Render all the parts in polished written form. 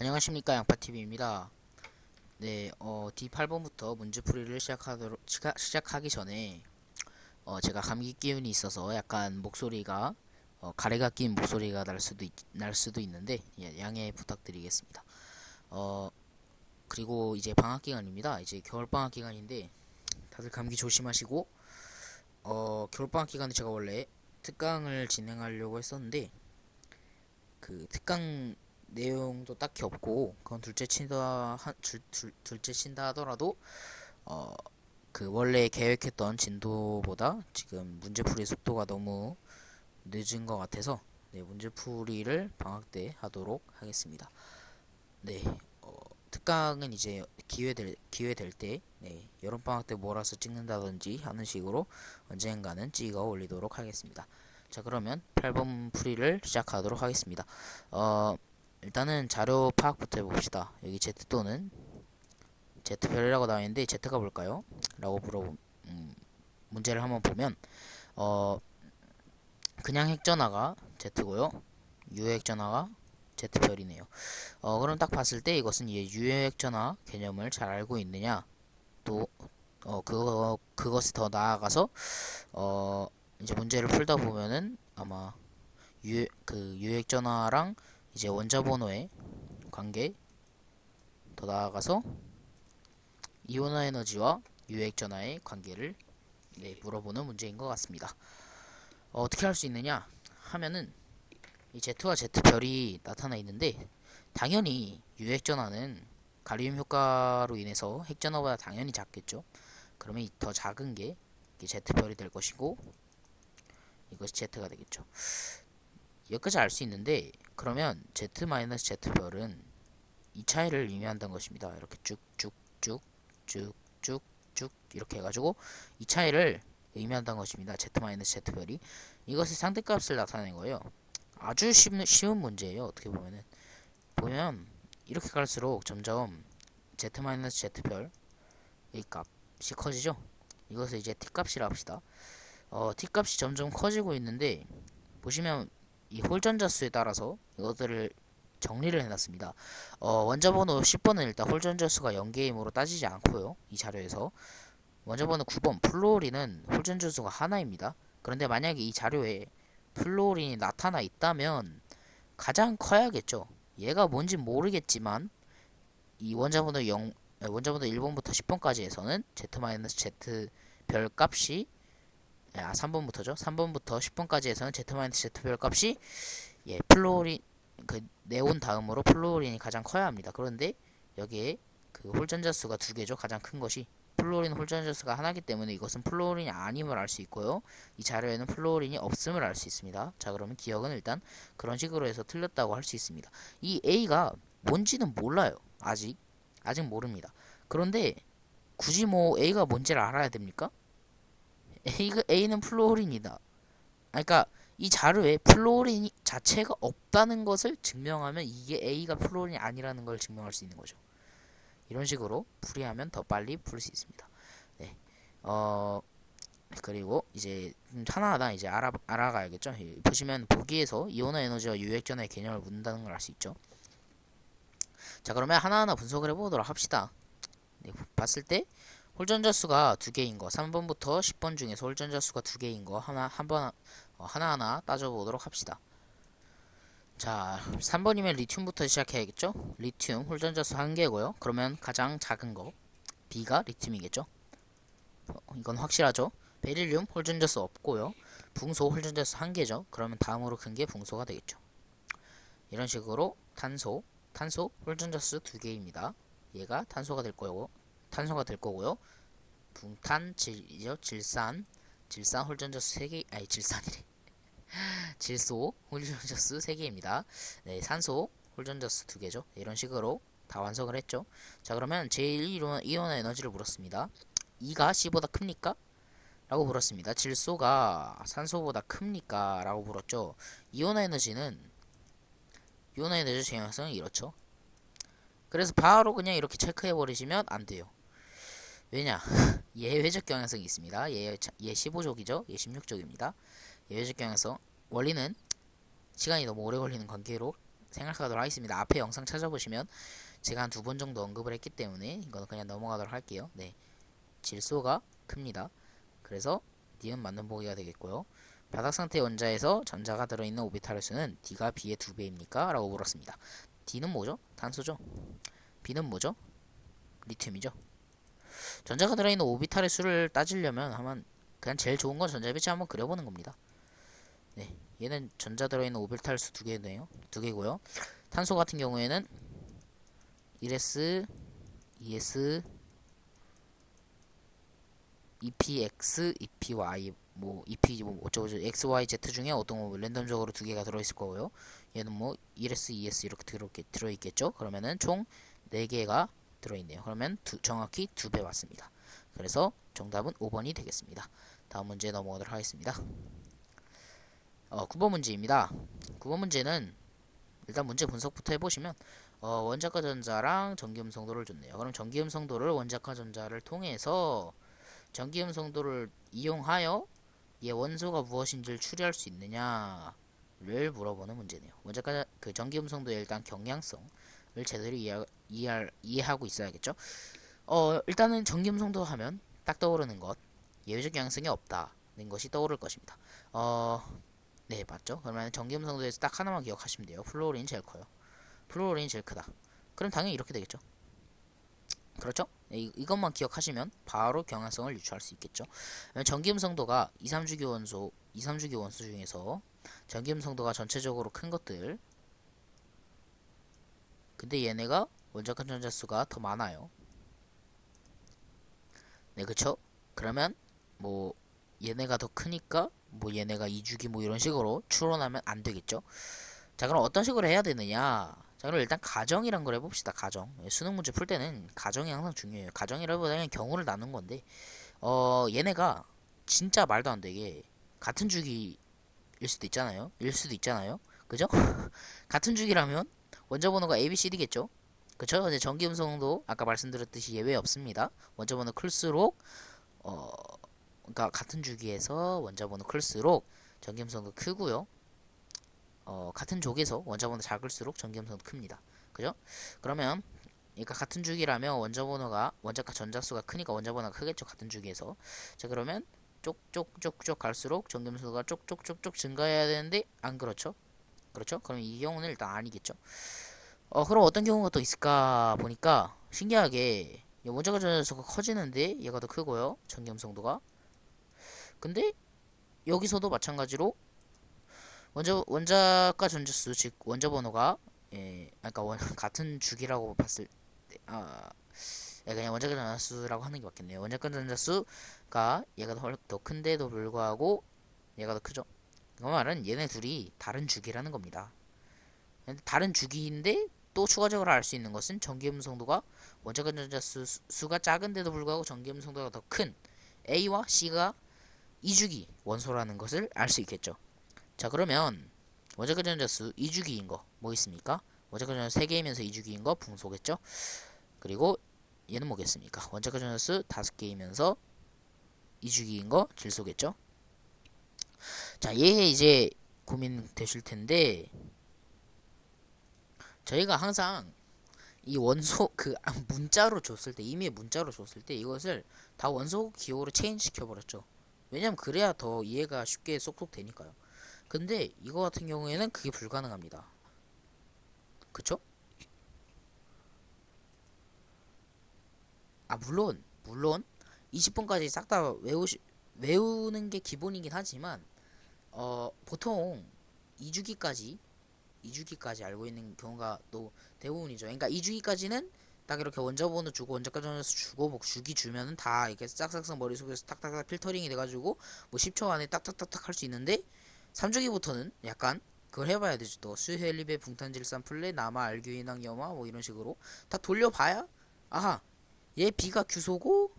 안녕하십니까, 양파TV입니다. 네, D8번부터 문제풀이를 시작하기 전에 제가 감기 기운이 있어서 약간 목소리가 가래가 낀 목소리가 날 수도 있는데 예, 양해 부탁드리겠습니다. 어, 그리고 이제 방학 기간입니다. 이제 겨울 방학 기간인데 다들 감기 조심하시고 겨울 방학 기간에 제가 원래 특강을 진행하려고 했었는데 그 특강 내용도 딱히 없고 그건 둘째 친다 하더라도 어 그 원래 계획했던 진도보다 지금 문제풀이 속도가 너무 늦은 것 같아서 네, 문제풀이를 방학 때 하도록 하겠습니다. 네, 특강은 이제 기회 될 때, 네, 여름 방학 때 몰아서 찍는다든지 하는 식으로 언젠가는 찍어 올리도록 하겠습니다. 자, 그러면 8번 풀이를 시작하도록 하겠습니다. 어, 일단은 자료 파악부터 해봅시다. 여기 Z 또는 Z별이라고 나와 있는데 Z가 뭘까요? 라고 문제를 한번 보면 어, 그냥 핵전화가 Z고요. 유핵전화가 Z별이네요. 그럼 딱 봤을 때 이것은 유핵전화 개념을 잘 알고 있느냐? 또 그것을 더 나아가서 이제 문제를 풀다 보면은 아마 유핵전화랑 이제 원자번호의 관계, 더 나아가서 이온화 에너지와 유핵전화의 관계를 네, 물어보는 문제인 것 같습니다. 어떻게 할 수 있느냐 하면은 이 Z와 Z별이 나타나 있는데 당연히 유핵전화는 가리움 효과로 인해서 핵전화보다 당연히 작겠죠. 그러면 더 작은 게 Z별이 될 것이고 이것이 Z가 되겠죠. 여기까지 알 수 있는데 그러면 Z-Z별은 이 차이를 의미한다는 것입니다. 이렇게 쭉쭉쭉쭉쭉쭉 이렇게 해가지고 이 차이를 의미한다는 것입니다. Z-Z별이 이것의 상대값을 나타내는 거예요. 아주 쉬운 문제예요. 어떻게 보면 이렇게 갈수록 점점 Z-Z별 이 값이 커지죠. 이것을 이제 T값이라 합시다. T값이 점점 커지고 있는데 보시면 이 홀전자수에 따라서 이것들을 정리를 해놨습니다. 원자번호 10번은 일단 홀전자수가 0개이므로 따지지 않고요. 이 자료에서 원자번호 9번 플로린은 홀전자수가 하나입니다. 그런데 만약에 이 자료에 플로린이 나타나 있다면 가장 커야겠죠. 얘가 뭔지 모르겠지만 이 원자번호 1번부터 10번까지에서는 Z-Z 별 값이 3번부터죠. 3번부터 10번까지에서는 Z-Z 별 값이 플로린 그 네온 다음으로 플로린이 가장 커야 합니다. 그런데 여기에 그 홀전자 수가 두 개죠. 가장 큰 것이 플로린 홀전자 수가 하나이기 때문에 이것은 플로린이 아님을 알 수 있고요. 이 자료에는 플로린이 없음을 알 수 있습니다. 자, 그러면 기억은 일단 그런 식으로 해서 틀렸다고 할 수 있습니다. 이 A가 뭔지는 몰라요. 아직 모릅니다. 그런데 굳이 뭐 A가 뭔지를 알아야 됩니까? A는 플로린이다. 그러니까 이 자료에 플로린 자체가 없다는 것을 증명하면 이게 A가 플로린이 아니라는 걸 증명할 수 있는 거죠. 이런 식으로 풀이하면 더 빨리 풀 수 있습니다. 네. 그리고 이제 하나하나 이제 알아가야겠죠. 보시면 보기에서 이온화 에너지와 유액전화의 개념을 묻는다는 걸 알 수 있죠. 자, 그러면 하나하나 분석을 해보도록 합시다. 네, 봤을 때 홀전자 수가 두 개인 거, 3번부터 10번 중에서 홀전자 수가 두 개인 거 하나하나 따져보도록 합시다. 자, 3번이면 리튬부터 시작해야겠죠? 리튬 홀전자 수 1개고요. 그러면 가장 작은 거 B가 리튬이겠죠? 이건 확실하죠? 베릴륨 홀전자 수 없고요. 붕소 홀전자 수 1개죠? 그러면 다음으로 큰 게 붕소가 되겠죠. 이런 식으로 탄소 홀전자 수 2개입니다. 얘가 탄소가 될 거고요. 붕탄질이죠. 질산 홀전자수 3개, 아니 질산이래. 질소 홀전자수 3개입니다. 네, 산소 홀전자수 2개죠. 이런 식으로 다 완성을 했죠. 자, 그러면 제1이온화 에너지를 물었습니다. 2가 C보다 큽니까? 라고 물었습니다. 질소가 산소보다 큽니까? 라고 물었죠. 이온화 에너지 제형성은 이렇죠. 그래서 바로 그냥 이렇게 체크해 버리시면 안 돼요. 왜냐? 예외적 경향성이 있습니다. 예 15족이죠. 예 16족입니다. 예외적 경향성 원리는 시간이 너무 오래 걸리는 관계로 생각하도록 하겠습니다. 앞에 영상 찾아보시면 제가 한 두 번 정도 언급을 했기 때문에 이거는 그냥 넘어가도록 할게요. 네, 질소가 큽니다. 그래서 D는 맞는 보기가 되겠고요. 바닥 상태 원자에서 전자가 들어있는 오비탈의 수는 D가 B의 2배입니까? 라고 물었습니다. D는 뭐죠? 탄소죠. B는 뭐죠? 리튬이죠. 전자가 들어있는 오비탈의 수를 따지려면 하면 그냥 제일 좋은 건 전자 배치 한번 그려보는 겁니다. 네, 얘는 전자 들어있는 오비탈 수 두 개네요. 두 개고요. 탄소 같은 경우에는 1s, 2s, EPX, EPY, 뭐 EP 뭐 어쩌고저 XYZ 중에 어떤 거 랜덤적으로 두 개가 들어있을 거고요. 얘는 뭐 1s, 2s 이렇게 들어있겠죠. 그러면은 총 4개가 들어있네요. 그러면 정확히 2배 맞습니다. 그래서 정답은 5번이 되겠습니다. 다음 문제 넘어가도록 하겠습니다. 9번 문제입니다. 9번 문제는 일단 문제 분석부터 해보시면 원자과 전자랑 전기음성도를 줬네요. 그럼 전기음성도를 원자과 전자를 통해서 전기음성도를 이용하여 얘 원소가 무엇인지를 추리할 수 있느냐를 물어보는 문제네요. 원자과 그 전기음성도의 일단 경향성을 제대로 이해하고 있어야겠죠. 일단은 전기음성도 하면 딱 떠오르는 것, 예외적 경향성이 없다는 것이 떠오를 것입니다. 네, 맞죠? 그러면 전기음성도에서 딱 하나만 기억하시면 돼요. 플루오린이 제일 커요. 플루오린이 제일 크다. 그럼 당연히 이렇게 되겠죠. 그렇죠? 네, 이것만 기억하시면 바로 경향성을 유추할 수 있겠죠. 전기음성도가 2, 3주기 원소 중에서 전기음성도가 전체적으로 큰 것들, 근데 얘네가 원자권 전자수가 더 많아요. 네, 그쵸? 그러면 뭐 얘네가 더 크니까 뭐 얘네가 2주기 뭐 이런 식으로 추론하면 안 되겠죠. 자, 그럼 어떤 식으로 해야 되느냐? 자, 그럼 일단 가정이란 걸 해봅시다. 가정. 수능 문제 풀 때는 가정이 항상 중요해요. 가정이라기보다는 경우를 나눈 건데, 얘네가 진짜 말도 안 되게 같은 주기일 수도 있잖아요. 그죠? 같은 주기라면 원자 번호가 ABCD겠죠? 그쵸? 근데 전기음성도 아까 말씀드렸듯이 예외 없습니다. 원자 번호 클수록 그러니까 같은 주기에서 원자 번호 클수록 전기음성도 크고요. 같은 족에서 원자 번호 작을수록 전기음성도 큽니다. 그죠? 그러면 그러니까 같은 주기라면 원자 번호가 원자과 전자수가 크니까 원자 번호가 크겠죠. 같은 주기에서. 자, 그러면 쪽쪽쪽쪽 갈수록 전기음성도가 쪽쪽쪽쪽 증가해야 되는데 안 그렇죠? 그렇죠? 그럼 이 경우는 일단 아니겠죠. 그럼 어떤 경우가 또 있을까 보니까 신기하게 원자과 전자수가 커지는데 얘가 더 크고요. 전기음성도가. 근데 여기서도 마찬가지로 원자과 전자수 즉 원자 번호가 그러니까 같은 주기라고 봤을 때 그냥 원자과 전자수라고 하는 게 맞겠네요. 원자과 전자수가 얘가 더 큰데도 불구하고 얘가 더 크죠. 그 말은 얘네 둘이 다른 주기라는 겁니다. 다른 주기인데 또 추가적으로 알 수 있는 것은 전기음성도가 원자과 전자수가 작은데도 불구하고 전기음성도가 더 큰 A와 C가 2주기 원소라는 것을 알 수 있겠죠. 자, 그러면 원자과 전자수 2주기인 거 뭐 있습니까? 원자과 전자수 3개이면서 2주기인 거 붕소겠죠. 그리고 얘는 뭐겠습니까? 원자과 전자수 5개이면서 2주기인 거 질소겠죠. 자, 얘 이제 고민 되실 텐데 저희가 항상 이 원소 문자로 줬을 때 이미 문자로 줬을 때 이것을 다 원소 기호로 체인지 시켜버렸죠. 왜냐면 그래야 더 이해가 쉽게 쏙쏙 되니까요. 근데 이거 같은 경우에는 그게 불가능합니다. 그쵸? 물론 20분까지 싹 다 외우는 게 기본이긴 하지만 보통 2주기까지 알고 있는 경우가 또 대부분이죠. 그러니까 2주기까지는 딱 이렇게 원자 번호 주고 원자과 전자수 주고 뭐 주기 주면은 다 이렇게 싹싹싹 머릿속에서 탁탁탁 필터링이 돼가지고 뭐 10초 안에 딱딱딱딱 할 수 있는데 3주기부터는 약간 그걸 해봐야 되죠. 또 수헬리베 붕탄질산 플레 남아 알규인항 염화 뭐 이런 식으로 다 돌려봐야 아하 얘 B가 규소고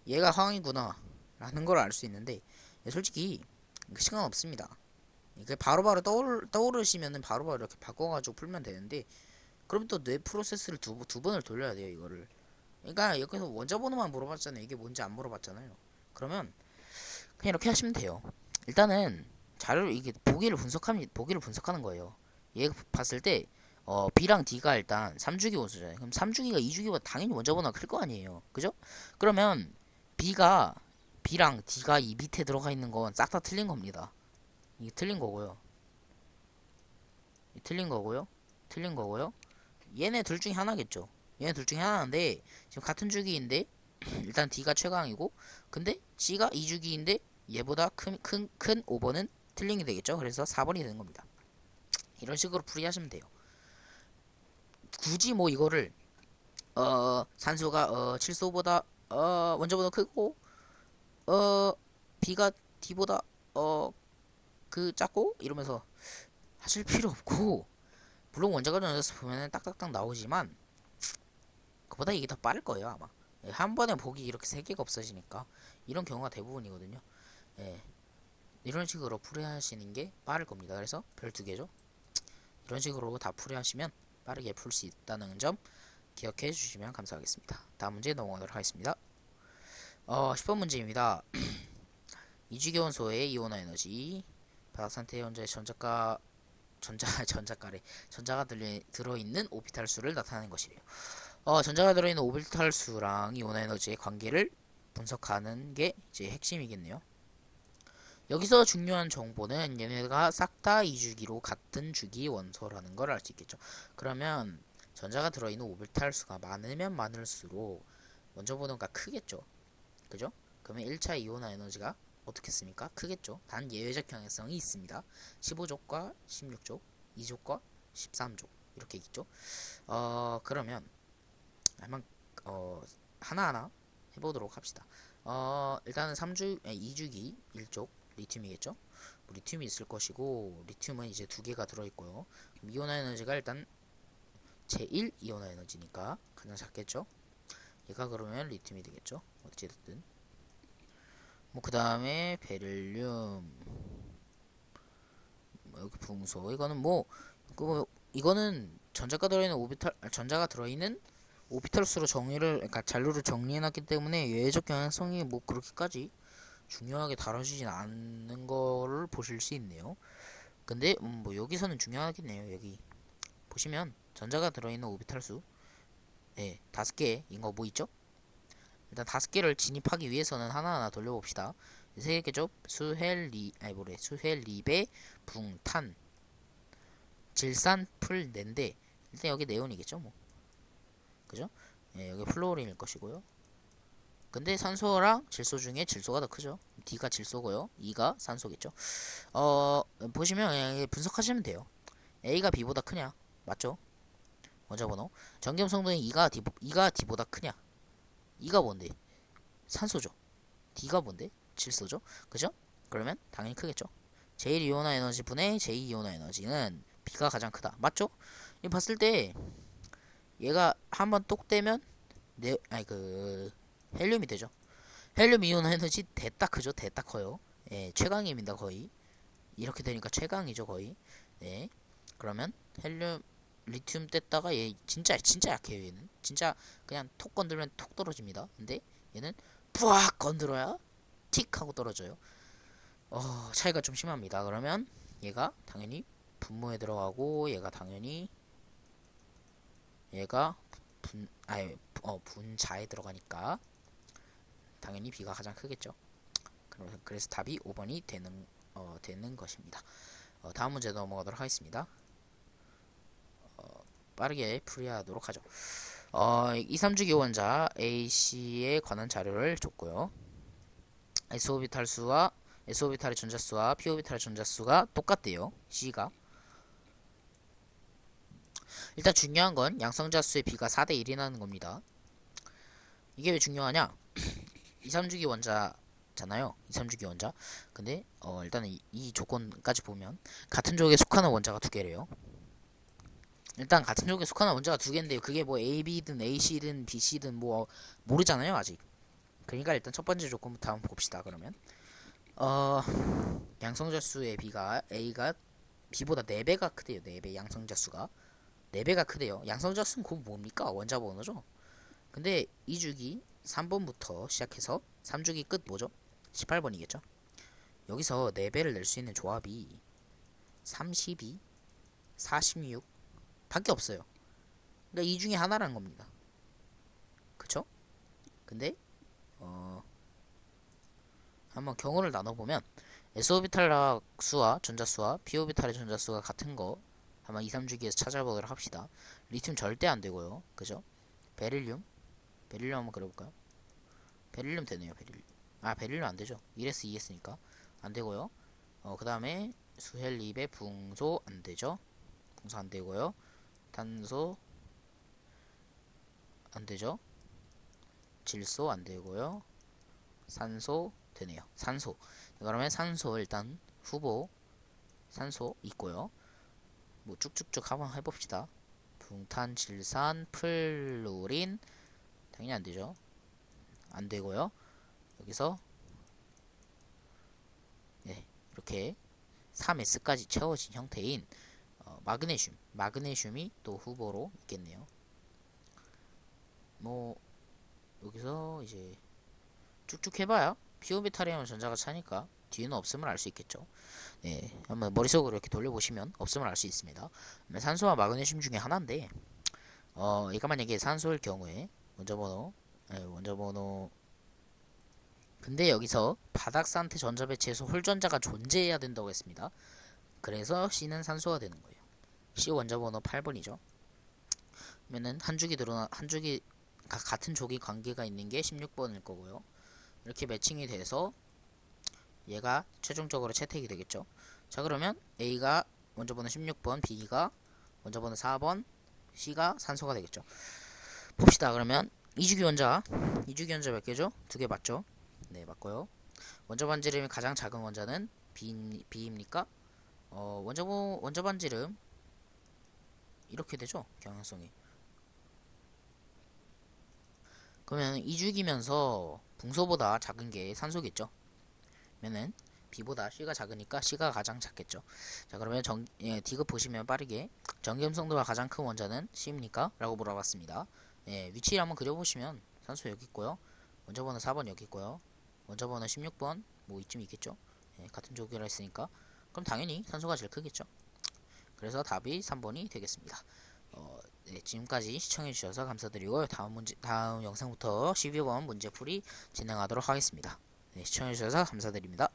얘가 황이구나 라는 걸 알 수 있는데 솔직히 그 시간 없습니다. 이게 바로바로 떠오르시면은 바로바로 이렇게 바꿔가지고 풀면 되는데 그럼 또 뇌 프로세스를 두 번을 돌려야 돼요 이거를. 그러니까 여기서 원자 번호만 물어봤잖아요. 이게 뭔지 안 물어봤잖아요. 그러면 그냥 이렇게 하시면 돼요. 일단은 자료를 이게 보기를 분석하는 거예요. 얘 봤을 때 B랑 D가 일단 3주기 원소잖아요. 그럼 3주기가 2주기보다 당연히 원자번호가 클 거 아니에요. 그죠? 그러면 B가 B랑 D가 이 밑에 들어가 있는 건 싹 다 틀린 겁니다. 이게 틀린 거고요. 틀린 거고요. 틀린 거고요. 얘네 둘 중에 하나겠죠. 얘네 둘 중에 하나인데 지금 같은 주기인데 일단 D가 최강이고 근데 C가 2주기인데 얘보다 큰 5번은 틀링이 되겠죠. 그래서 4번이 되는 겁니다. 이런 식으로 풀이하시면 돼요. 굳이 뭐 이거를 산소가 칠소보다 원자보다 크고 B가 D보다 그 작고 이러면서 하실 필요 없고 물론 원자가 전자수 보면 딱딱딱 나오지만 그보다 이게 더 빠를 거예요 아마. 예, 한 번에 보기 이렇게 세 개가 없어지니까 이런 경우가 대부분이거든요. 예, 이런 식으로 풀이하시는 게 빠를 겁니다. 그래서 별 두 개죠. 이런 식으로 다 풀이하시면 빠르게 풀 수 있다는 점 기억해 주시면 감사하겠습니다. 다음 문제 넘어가도록 하겠습니다. 10번 문제입니다. 이주기원소의 이온화 에너지 바닥 상태의 원자의 전자가 들어있는 오비탈 수를 나타내는 것이래요. 전자가 들어있는 오비탈 수랑 이온화 에너지의 관계를 분석하는 게 이제 핵심이겠네요. 여기서 중요한 정보는 얘네가 싹 다 2주기로 같은 주기 원소라는 걸 알 수 있겠죠. 그러면 전자가 들어있는 오비탈 수가 많으면 많을수록 원자번호가 크겠죠. 그죠? 그러면 1차 이온화 에너지가 어떻겠습니까? 크겠죠. 단 예외적 경향성이 있습니다. 15족과 16족, 2족과 13족 이렇게 있죠. 그러면 한번 하나하나 해보도록 합시다. 일단은 2주기 1족 리튬이겠죠. 뭐 리튬이 있을 것이고 리튬은 이제 두 개가 들어있고요. 이온화 에너지가 일단 제1 이온화 에너지니까 가장 작겠죠. 얘가 그러면 리튬이 되겠죠. 어찌됐든 뭐 그 다음에 베릴륨 여기 붕소 이거는 이거는 전자가 들어있는 오비탈 수로 그러니까 잔류를 정리해놨기 때문에 예외적 경향성이 뭐 그렇게까지 중요하게 다뤄지진 않는 거를 보실 수 있네요. 근데 뭐 여기서는 중요하겠네요. 여기 보시면 전자가 들어있는 오비탈 수, 예, 5개인 거 뭐 있죠? 일단 5개를 진입하기 위해서는 하나하나 돌려봅시다. 세 개죠? 수헬리베, 붕탄, 질산, 풀, 낸데 일단 여기 네온이겠죠, 뭐. 그죠? 예, 여기 플로린일 것이고요. 근데 산소랑 질소 중에 질소가 더 크죠. D가 질소고요. E가 산소겠죠. 보시면 그냥 분석하시면 돼요. A가 B보다 크냐? 맞죠? 원자번호. 전기음성도는 E가 D보다 크냐? E가 뭔데? 산소죠. D가 뭔데? 질소죠. 그죠? 그러면 당연히 크겠죠. 제1이온화 에너지 분의 제2이온화 에너지는 B가 가장 크다. 맞죠? 이 봤을 때 얘가 한번 똑 떼면 헬륨이 되죠. 헬륨 이온화 에너지 대딱 크죠. 대딱 커요. 예, 최강입니다 거의. 이렇게 되니까 최강이죠 거의. 예. 그러면 헬륨 리튬 뗐다가 얘 진짜 약해요. 얘는 진짜 그냥 톡 건들면 톡 떨어집니다. 근데 얘는 푸악 건드려야 틱 하고 떨어져요. 차이가 좀 심합니다. 그러면 얘가 당연히 분모에 들어가고 얘가 분자에 들어가니까 당연히 B가 가장 크겠죠. 그래서 답이 5번이 되는 것입니다. 다음 문제 넘어가도록 하겠습니다. 빠르게 풀이하도록 하죠. 2, 3주기 원자 AC에 관한 자료를 줬고요. S오비탈의 전자수와 P오비탈의 전자수가 똑같대요. C가. 일단 중요한 건 양성자수의 B가 4대 1이라는 겁니다. 이게 왜 중요하냐? 2, 3주기 원자잖아요. 2, 3주기 원자. 근데 일단은 이 조건까지 보면 같은 족에 속하는 원자가 두 개래요. 일단 같은 족에 속하는 원자가 두 개인데 그게 뭐 AB든 AC든 BC든 뭐 모르잖아요 아직. 그러니까 일단 첫 번째 조건부터 한번 봅시다. 그러면 양성자수의 A가 B보다 4배가 크대요. 4배 양성자수가 4배가 크대요. 양성자수는 곧 뭡니까? 원자번호죠. 근데 2주기 3번부터 시작해서 3주기 끝 뭐죠? 18번이겠죠. 여기서 4배를 낼 수 있는 조합이 32, 46 밖에 없어요. 그러니까 이 중에 하나라는 겁니다. 그쵸? 근데 한번 경우를 나눠보면 s오비탈 수와 전자수와 p오비탈의 전자수가 같은 거 한번 2, 3주기에서 찾아보도록 합시다. 리튬 절대 안 되고요. 그죠? 베릴륨 한번 그려볼까요? 베릴륨 되네요. 베릴륨 안 되죠. 1s 2s니까 안 되고요. 그 다음에 수헬립의 붕소 안 되죠. 붕소 안 되고요. 탄소 안 되죠. 질소 안 되고요. 산소 되네요. 산소. 그러면 산소 일단 후보 산소 있고요. 뭐 쭉쭉쭉 한번 해봅시다. 붕탄, 질산, 플루린 당연히 안 되죠. 안 되고요. 여기서 네, 이렇게 3s까지 채워진 형태인 마그네슘이 또 후보로 있겠네요. 뭐 여기서 이제 쭉쭉 해봐야 피오비타리움 전자가 차니까 뒤에는 없음을 알 수 있겠죠. 네, 한번 머릿속으로 이렇게 돌려보시면 없음을 알 수 있습니다. 산소와 마그네슘 중에 하나인데 얘가 만약에 산소일 경우에 원자번호 근데 여기서 바닥 상태 전자 배치에서 홀전자가 존재해야 된다고 했습니다. 그래서 C는 산소가 되는 거예요. C 원자번호 8번이죠. 그러면은 한 주기 같은 조기 관계가 있는 게 16번일 거고요. 이렇게 매칭이 돼서 얘가 최종적으로 채택이 되겠죠. 자, 그러면 A가 원자번호 16번, B가 원자번호 4번, C가 산소가 되겠죠. 봅시다. 그러면 이주기 원자 몇 개죠? 2개 맞죠? 네, 맞고요. 원자 반지름이 가장 작은 원자는 B입니까? 원자 반지름 이렇게 되죠. 경향성이. 그러면 이주기면서 붕소보다 작은 게 산소겠죠. 그러면은 B보다 C가 작으니까 C가 가장 작겠죠. 자, 그러면 D급 보시면 빠르게 전기음성도가 가장 큰 원자는 C입니까? 라고 물어봤습니다. 예, 위치를 한번 그려보시면 산소 여기 있고요. 원자번호 4번 여기 있고요. 원자번호 16번 뭐 이쯤 있겠죠. 예, 같은 조기라 했으니까 그럼 당연히 산소가 제일 크겠죠. 그래서 답이 3번이 되겠습니다. 네, 지금까지 시청해주셔서 감사드리고 다음 영상부터 12번 문제풀이 진행하도록 하겠습니다. 네, 시청해주셔서 감사드립니다.